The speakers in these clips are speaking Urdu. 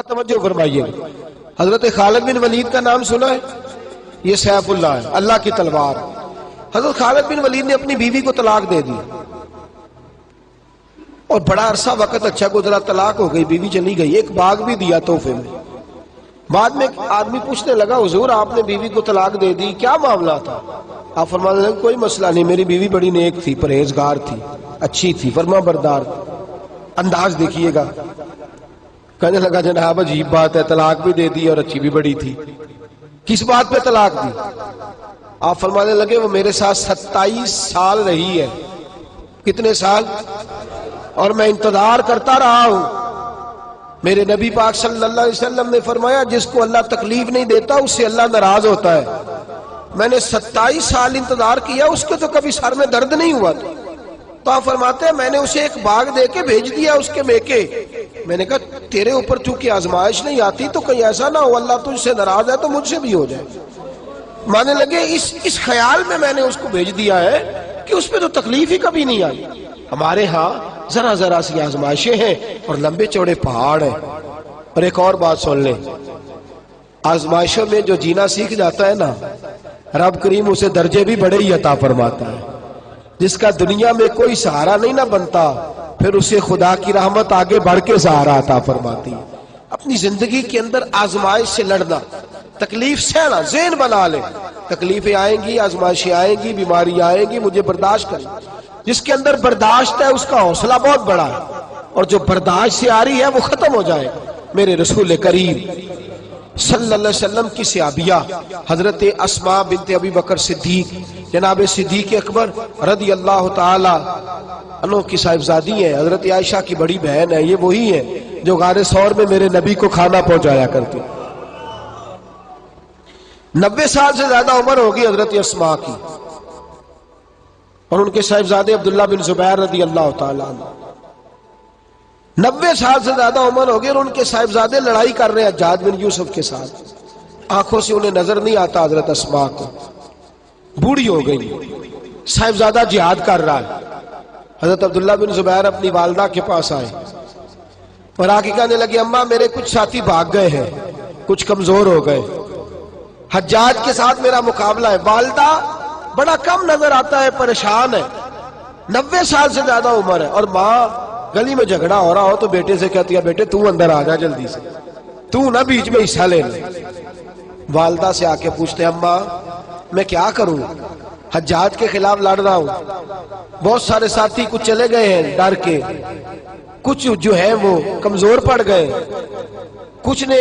توجہ فرمائیے، حضرت خالد بن ولید کا نام سنا ہے؟ یہ سیف اللہ ہے، اللہ کی تلوار۔ حضرت خالد بن ولید نے اپنی بیوی کو طلاق دے دی اور بڑا عرصہ وقت اچھا گزرا، طلاق ہو گئی، بیوی چلی گئی، ایک باغ بھی دیا تحفے میں۔ بعد میں ایک آدمی پوچھنے لگا، حضور آپ نے بیوی کو طلاق دے دی، کیا معاملہ تھا؟ آپ فرمانے لگے کوئی مسئلہ نہیں، میری بیوی بڑی نیک تھی، پرہیزگار تھی، اچھی تھی، فرما بردار۔ انداز دیکھیے گا، کہنے لگا جناب عجیب بات ہے، طلاق بھی دے دی اور اچھی بھی بڑی تھی، کس بات پہ طلاق دی؟ آپ فرمانے لگے وہ میرے ساتھ 27 سال رہی ہے۔ کتنے سال؟ اور میں انتظار کرتا رہا ہوں۔ میرے نبی پاک صلی اللہ علیہ وسلم نے فرمایا جس کو اللہ تکلیف نہیں دیتا اس سے اللہ ناراض ہوتا ہے۔ میں نے 27 سال انتظار کیا، اس کے تو کبھی سر میں درد نہیں ہوا تھا۔ تو آپ فرماتے ہیں میں نے اسے ایک باغ دے کے بھیج دیا اس کے میکے۔ میں نے کہا تیرے اوپر چونکہ آزمائش نہیں آتی تو کہیں ایسا نہ ہو اللہ تجھ سے ناراض ہے تو مجھ سے بھی ہو جائے۔ مانے لگے اس خیال میں نے اس کو بھیج دیا ہے کہ اس پہ تو تکلیف ہی کبھی نہیں آئی۔ ہمارے ہاں ذرا ذرا سی آزمائشیں ہیں اور لمبے چوڑے پہاڑ ہیں۔ اور ایک اور بات سن لیں، آزمائشوں میں جو جینا سیکھ جاتا ہے نا، رب کریم اسے درجے بھی بڑے ہی عطا فرماتا ہے۔ جس کا دنیا میں کوئی سہارا نہیں نہ بنتا، پھر اسے خدا کی رحمت آگے بڑھ کے سہارا عطا فرماتی ہے۔ اپنی زندگی کے اندر آزمائش سے لڑنا، تکلیف سہنا، ذہن بنا لے، تکلیفیں آئیں گی، آزمائشیں آئیں گی، بیماری آئیں گی، مجھے برداشت کرنا۔ جس کے اندر برداشت ہے اس کا حوصلہ بہت بڑا ہے، اور جو برداشت سے آ رہی ہے وہ ختم ہو جائے۔ میرے رسول کریم صلی اللہ علیہ وسلم کی صحابیہ حضرت اسماء بنت ابی بکر صدیق، جناب صدیق اکبر رضی اللہ تعالی عنہ کی صاحبزادی ہیں، حضرت عائشہ کی بڑی بہن ہے۔ یہ وہی ہیں جو غار ثور میں میرے نبی کو کھانا پہنچایا کرتی۔ 90 سال سے زیادہ عمر ہوگی حضرت اسماء کی، اور ان کے صاحبزادے عبداللہ بن زبیر رضی اللہ تعالیٰ عنہ۔ 90 سال سے زیادہ عمر ہوگی اور ان کے صاحبزادے لڑائی کر رہے ہیں حجاج بن یوسف کے ساتھ۔ آنکھوں سے انہیں نظر نہیں آتا حضرت اسماء کو، بوڑھی ہو گئی، صاحبزادہ جہاد کر رہا ہے۔ حضرت عبداللہ بن زبیر اپنی والدہ کے پاس آئے اور آ کے کہنے لگے اماں میرے کچھ ساتھی بھاگ گئے ہیں، کچھ کمزور ہو گئے، حجاج کے ساتھ میرا مقابلہ ہے۔ والدہ بڑا کم نظر آتا ہے، پریشان ہے، 90 سال سے زیادہ عمر ہے، اور ماں گلی میں جھگڑا ہو رہا ہو تو بیٹے سے کہتی ہے بیٹے تو اندر آ جا جلدی سے، تو نہ بیچ میں حصہ لے لے۔ والدہ سے آ کے پوچھتے ہیں اماں میں کیا کروں، حجاج کے خلاف لڑ رہا ہوں، بہت سارے ساتھی کچھ چلے گئے ہیں ڈر کے، کچھ جو ہے وہ کمزور پڑ گئے، کچھ نے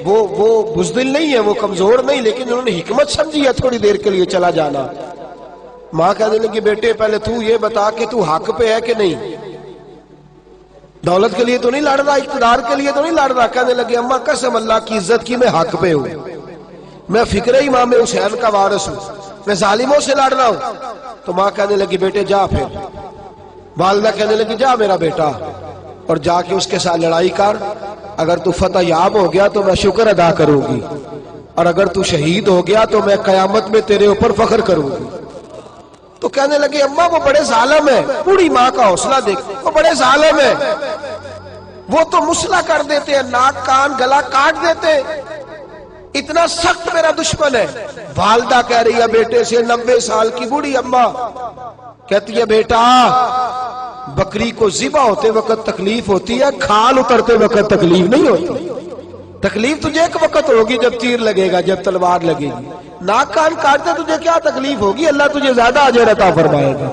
وہ بزدل نہیں ہے، وہ کمزور نہیں، لیکن انہوں نے حکمت سمجھی ہے تھوڑی دیر کے لیے چلا جانا۔ ماں کہنے لگی بیٹے پہلے تو یہ بتا کہ تو حق پہ ہے کہ نہیں، دولت کے لیے تو نہیں لڑ رہا، اقتدار کے لیے تو نہیں لڑ رہا۔ کہنے لگی اماں قسم اللہ کی عزت کی میں حق پہ ہوں، میں فکر امام حسین کا وارث ہوں، میں ظالموں سے لڑ رہا ہوں۔ تو ماں کہنے لگی بیٹے جا، پھر والدہ کہنے لگی جا میرا بیٹا اور جا کے اس کے ساتھ لڑائی کر، اگر تو فتح یاب ہو گیا تو میں شکر ادا کروں گی، اور اگر تو شہید ہو گیا تو میں قیامت میں تیرے اوپر فخر کروں گی۔ تو کہنے لگے اماں وہ بڑے ظالم ہے، بوڑھی ماں کا حوصلہ دیکھ، وہ بڑے ظالم ہے، وہ تو مسلح کر دیتے ہیں، ناک کان گلا کاٹ دیتے، اتنا سخت میرا دشمن ہے۔ والدہ کہہ رہی ہے بیٹے سے، 90 سال کی بوڑھی اماں کہتی ہے بیٹا بکری کو ذبح ہوتے وقت تکلیف ہوتی ہے، کھال اترتے وقت تکلیف نہیں ہوتی۔ تکلیف تجھے ایک وقت ہوگی جب تیر لگے گا، جب تلوار لگے گی، ناک کان کاٹتے تجھے کیا تکلیف ہوگی، اللہ تجھے زیادہ اجر عطا فرمائے گا۔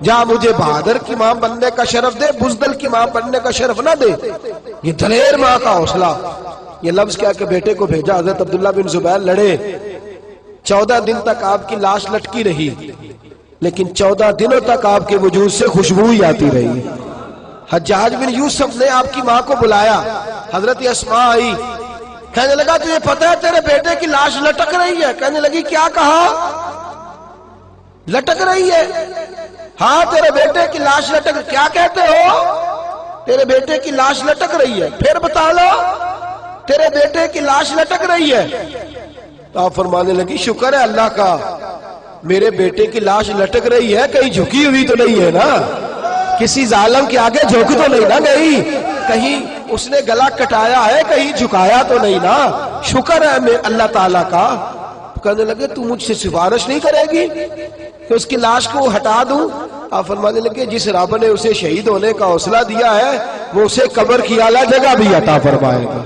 جا مجھے بہادر کی ماں بننے کا شرف دے، بزدل کی ماں بننے کا شرف نہ دے۔ یہ دلیر ماں کا حوصلہ، یہ لفظ کیا کہ بیٹے کو بھیجا۔ حضرت عبداللہ بن زبیر لڑے، 14 دن تک آپ کی لاش لٹکی رہی، لیکن 14 دنوں تک آپ کے وجود سے خوشبو ہی آتی رہی۔ حجاج بن یوسف نے آپ کی ماں کو بلایا، حضرت اسماء آئی، کہنے لگا تجھے پتہ ہے تیرے بیٹے کی لاش لٹک رہی ہے؟ کہنے لگی کیا کہا؟ لٹک رہی ہے؟ ہاں تیرے بیٹے کی لاش لٹک، کیا کہتے ہو؟ تیرے بیٹے کی لاش لٹک رہی ہے، پھر بتا لو، تیرے بیٹے کی لاش لٹک رہی ہے۔ تو آپ فرمانے لگی شکر ہے اللہ کا، میرے بیٹے کی لاش لٹک رہی ہے، کہیں جھکی ہوئی تو نہیں ہے نا، کسی ظالم کے آگے جھک تو نہیں نا گئی، کہیں اس نے گلا کٹایا ہے کہیں جھکایا تو نہیں نا, شکر ہے میں اللہ تعالیٰ کا. کہنے لگے تو مجھ سے سفارش نہیں کرے گی کہ اس کی لاش کو ہٹا دوں؟ آپ فرمانے لگے جس رب نے اسے شہید ہونے کا حوصلہ دیا ہے وہ اسے قبر کی اعلیٰ جگہ بھی عطا فرمائے گا.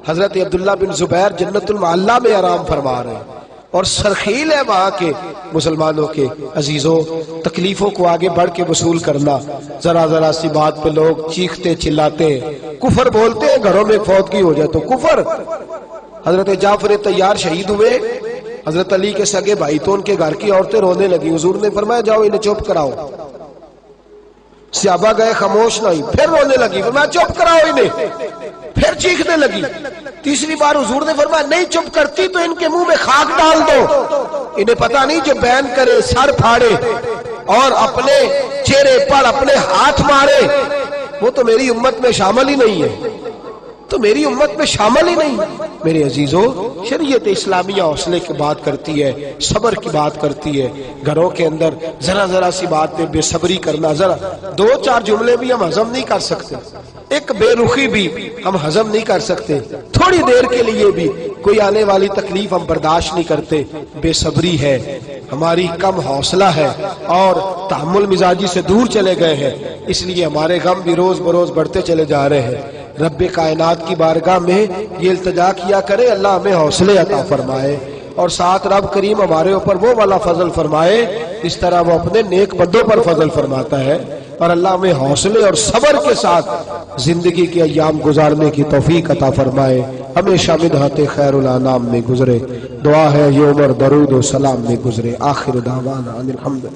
حضرت عبداللہ بن زبیر جنت المعلی میں آرام فرما رہے ہیں اور سرخیل ہے وہاں کے مسلمانوں کے. عزیزوں, تکلیفوں کو آگے بڑھ کے وصول کرنا. ذرا ذرا سی بات پہ لوگ چیختے چلاتے کفر بولتے ہیں, گھروں میں فوتگی ہو جائے تو کفر. حضرت جعفر طیار شہید ہوئے, حضرت علی کے سگے بھائی تو ان کے گھر کی عورتیں رونے لگی. حضور نے فرمایا جاؤ انہیں چپ کراؤ. صحابہ گئے, خاموش نہیں, پھر رونے لگی. فرمایا چپ کراؤ انہیں, پھر چیخنے لگی. تیسری بار حضور نے فرمایا نہیں چپ کرتی تو ان کے منہ میں خاک ڈال دو. انہیں پتہ نہیں جو بین کرے, سر پھاڑے اور اپنے چہرے پر اپنے ہاتھ مارے وہ تو میری امت میں شامل ہی نہیں ہے, تو میری امت میں شامل ہی نہیں. میرے عزیزوں, شریعت اسلامیہ حوصلے کی بات کرتی ہے, صبر کی بات کرتی ہے. گھروں کے اندر ذرا ذرا سی بات پہ بے صبری کرنا, ذرا دو چار جملے بھی ہم ہضم نہیں کر سکتے, ایک بے رخی بھی ہم ہضم نہیں کر سکتے, تھوڑی دیر کے لیے بھی کوئی آنے والی تکلیف ہم برداشت نہیں کرتے. بے صبری ہے, ہماری کم حوصلہ ہے اور تحمل مزاجی سے دور چلے گئے ہیں, اس لیے ہمارے غم بھی روز بروز بڑھتے چلے جا رہے ہیں. رب کائنات کی بارگاہ میں یہ التجا کیا کرے اللہ ہمیں حوصلے عطا فرمائے اور ساتھ رب کریم ہمارے اوپر وہ والا فضل فرمائے اس طرح وہ اپنے نیک بندوں پر فضل فرماتا ہے. اور اللہ ہمیں حوصلے اور صبر کے ساتھ زندگی کے ایام گزارنے کی توفیق عطا فرمائے. ہمیشہ مدحت خیر الانام میں گزرے. دعا ہے یہ عمر درود و سلام میں گزرے. آخر دعوانا ان الحمد